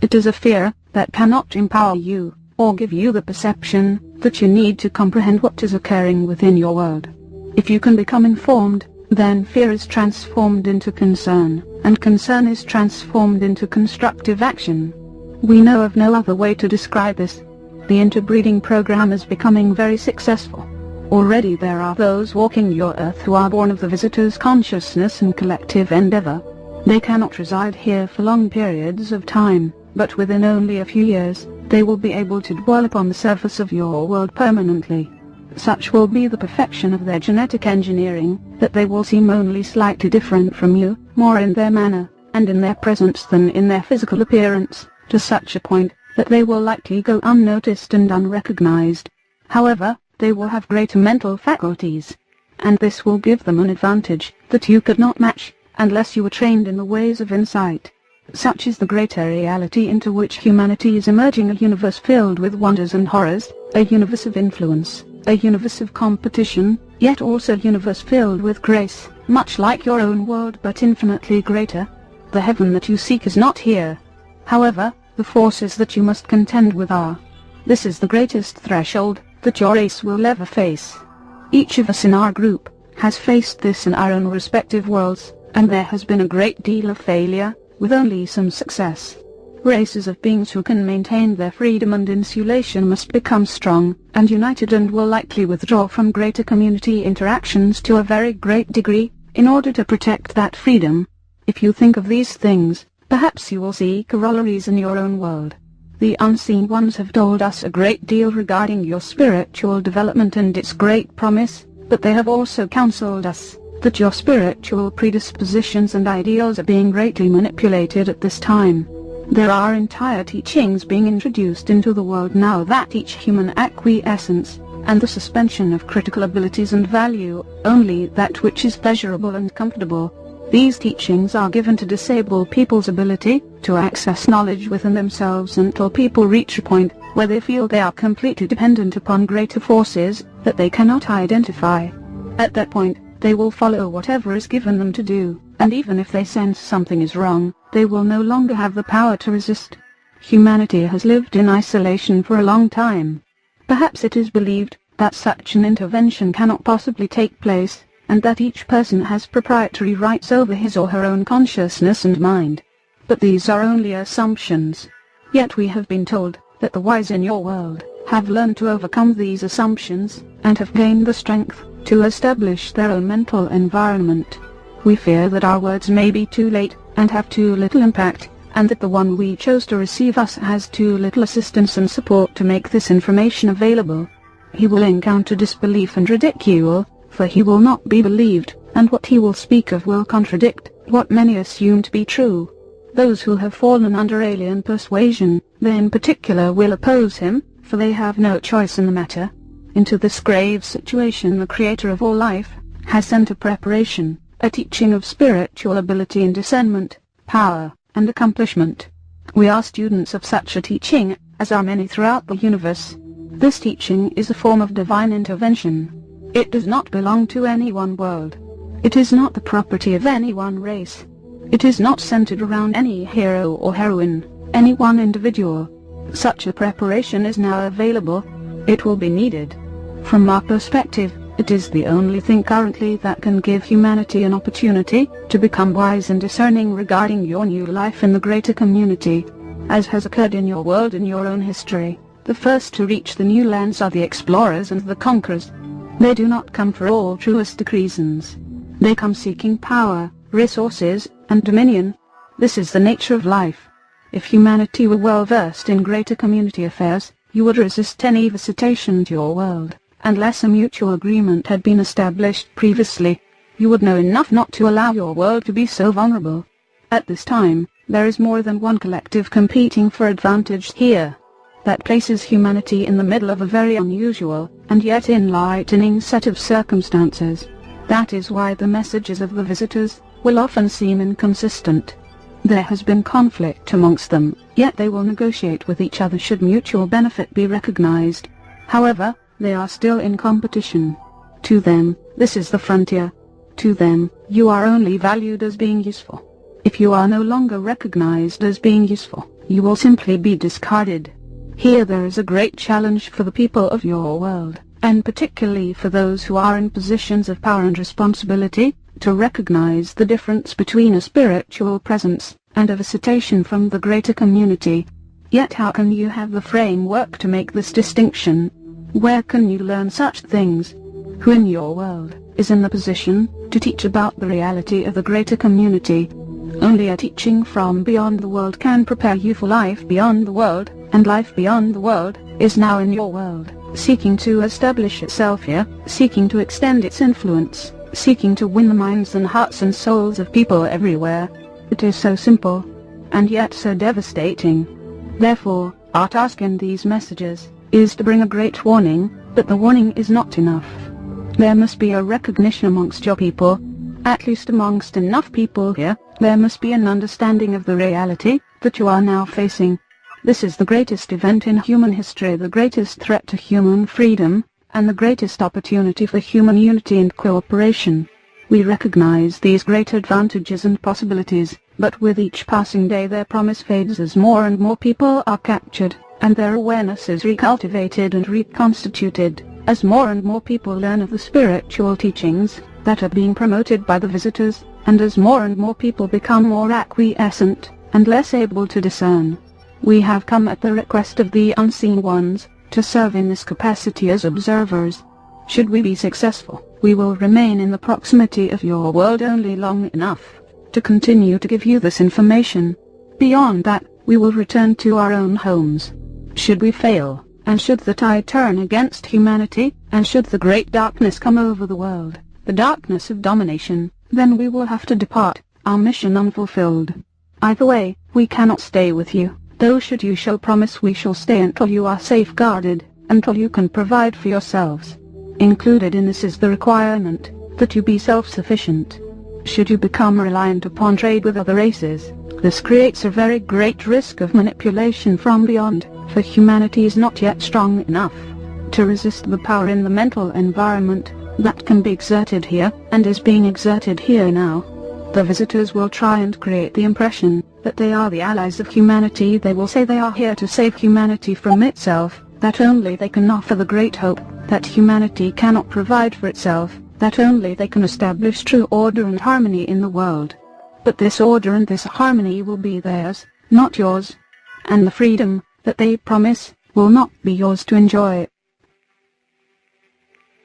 It is a fear that cannot empower you, or give you the perception that you need to comprehend what is occurring within your world. If you can become informed, then fear is transformed into concern, and concern is transformed into constructive action. We know of no other way to describe this. The interbreeding program is becoming very successful. Already there are those walking your earth who are born of the visitor's consciousness and collective endeavor. They cannot reside here for long periods of time, but within only a few years, they will be able to dwell upon the surface of your world permanently. Such will be the perfection of their genetic engineering, that they will seem only slightly different from you, more in their manner, and in their presence than in their physical appearance, to such a point, that they will likely go unnoticed and unrecognized. However, they will have greater mental faculties, and this will give them an advantage that you could not match, unless you were trained in the ways of insight. Such is the greater reality into which humanity is emerging, a universe filled with wonders and horrors, a universe of influence, a universe of competition, yet also a universe filled with grace, much like your own world but infinitely greater. The heaven that you seek is not here. However, the forces that you must contend with are. This is the greatest threshold that your race will ever face. Each of us in our group has faced this in our own respective worlds, and there has been a great deal of failure, with only some success. Races of beings who can maintain their freedom and insulation must become strong and united, and will likely withdraw from greater community interactions to a very great degree, in order to protect that freedom. If you think of these things, perhaps you will see corollaries in your own world. The unseen ones have told us a great deal regarding your spiritual development and its great promise, but they have also counseled us that your spiritual predispositions and ideals are being greatly manipulated at this time. There are entire teachings being introduced into the world now that teach human acquiescence, and the suspension of critical abilities and value only that which is pleasurable and comfortable. These teachings are given to disable people's ability to access knowledge within themselves until people reach a point where they feel they are completely dependent upon greater forces that they cannot identify. At that point, they will follow whatever is given them to do, and even if they sense something is wrong, they will no longer have the power to resist. Humanity has lived in isolation for a long time. Perhaps it is believed that such an intervention cannot possibly take place, and that each person has proprietary rights over his or her own consciousness and mind. But these are only assumptions. Yet we have been told that the wise in your world have learned to overcome these assumptions, and have gained the strength to establish their own mental environment. We fear that our words may be too late, and have too little impact, and that the one we chose to receive us has too little assistance and support to make this information available. He will encounter disbelief and ridicule, for he will not be believed, and what he will speak of will contradict what many assume to be true. Those who have fallen under alien persuasion, they in particular will oppose him, for they have no choice in the matter. Into this grave situation the Creator of all life has sent a preparation, a teaching of spiritual ability and discernment, power, and accomplishment. We are students of such a teaching, as are many throughout the universe. This teaching is a form of divine intervention. It does not belong to any one world. It is not the property of any one race. It is not centered around any hero or heroine, any one individual. Such a preparation is now available. It will be needed. From our perspective, it is the only thing currently that can give humanity an opportunity to become wise and discerning regarding your new life in the greater community. As has occurred in your world in your own history, the first to reach the new lands are the explorers and the conquerors. They do not come for altruistic reasons. They come seeking power, resources, and dominion. This is the nature of life. If humanity were well versed in greater community affairs, you would resist any visitation to your world, unless a mutual agreement had been established previously. You would know enough not to allow your world to be so vulnerable. At this time, there is more than one collective competing for advantage here. That places humanity in the middle of a very unusual, and yet enlightening set of circumstances. That is why the messages of the visitors will often seem inconsistent. There has been conflict amongst them, yet they will negotiate with each other should mutual benefit be recognized. However, they are still in competition. To them, this is the frontier. To them, you are only valued as being useful. If you are no longer recognized as being useful, you will simply be discarded. Here there is a great challenge for the people of your world, and particularly for those who are in positions of power and responsibility, to recognize the difference between a spiritual presence and a visitation from the greater community. Yet how can you have the framework to make this distinction? Where can you learn such things? Who in your world is in the position to teach about the reality of the greater community? Only a teaching from beyond the world can prepare you for life beyond the world, and life beyond the world is now in your world, seeking to establish itself here, seeking to extend its influence, seeking to win the minds and hearts and souls of people everywhere. It is so simple, and yet so devastating. Therefore, our task in these messages is to bring a great warning, but the warning is not enough. There must be a recognition amongst your people, at least amongst enough people here. There must be an understanding of the reality that you are now facing. This is the greatest event in human history, the greatest threat to human freedom, and the greatest opportunity for human unity and cooperation. We recognize these great advantages and possibilities, but with each passing day their promise fades as more and more people are captured, and their awareness is recultivated and reconstituted, as more and more people learn of the spiritual teachings that are being promoted by the visitors, and as more and more people become more acquiescent, and less able to discern. We have come at the request of the unseen ones, to serve in this capacity as observers. Should we be successful, we will remain in the proximity of your world only long enough to continue to give you this information. Beyond that, we will return to our own homes. Should we fail, and should the tide turn against humanity, and should the great darkness come over the world, the darkness of domination, then we will have to depart, our mission unfulfilled. Either way, we cannot stay with you, though should you show promise we shall stay until you are safeguarded, until you can provide for yourselves. Included in this is the requirement that you be self-sufficient. Should you become reliant upon trade with other races, this creates a very great risk of manipulation from beyond, for humanity is not yet strong enough to resist the power in the mental environment that can be exerted here, and is being exerted here now. The visitors will try and create the impression that they are the allies of humanity. They will say they are here to save humanity from itself, that only they can offer the great hope that humanity cannot provide for itself, that only they can establish true order and harmony in the world. But this order and this harmony will be theirs, not yours. And the freedom that they promise will not be yours to enjoy.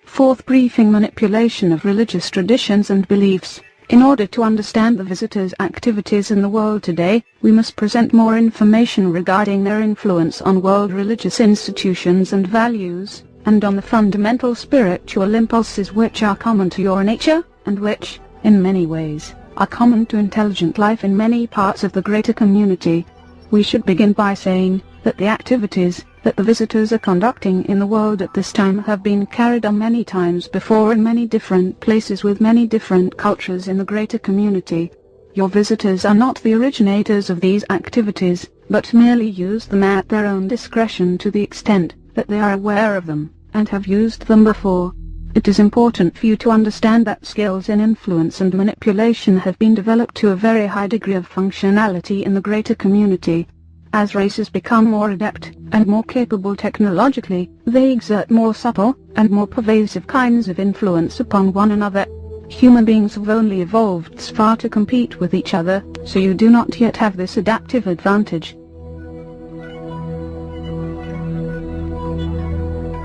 Fourth briefing: manipulation of religious traditions and beliefs. In order to understand the visitors' activities in the world today, we must present more information regarding their influence on world religious institutions and values, and on the fundamental spiritual impulses which are common to your nature, and which, in many ways, are common to intelligent life in many parts of the greater community. We should begin by saying that the activities that the visitors are conducting in the world at this time have been carried on many times before in many different places with many different cultures in the greater community. Your visitors are not the originators of these activities, but merely use them at their own discretion to the extent that they are aware of them, and have used them before. It is important for you to understand that skills in influence and manipulation have been developed to a very high degree of functionality in the greater community. As races become more adept and more capable technologically, they exert more subtle and more pervasive kinds of influence upon one another. Human beings have only evolved so far to compete with each other, so you do not yet have this adaptive advantage.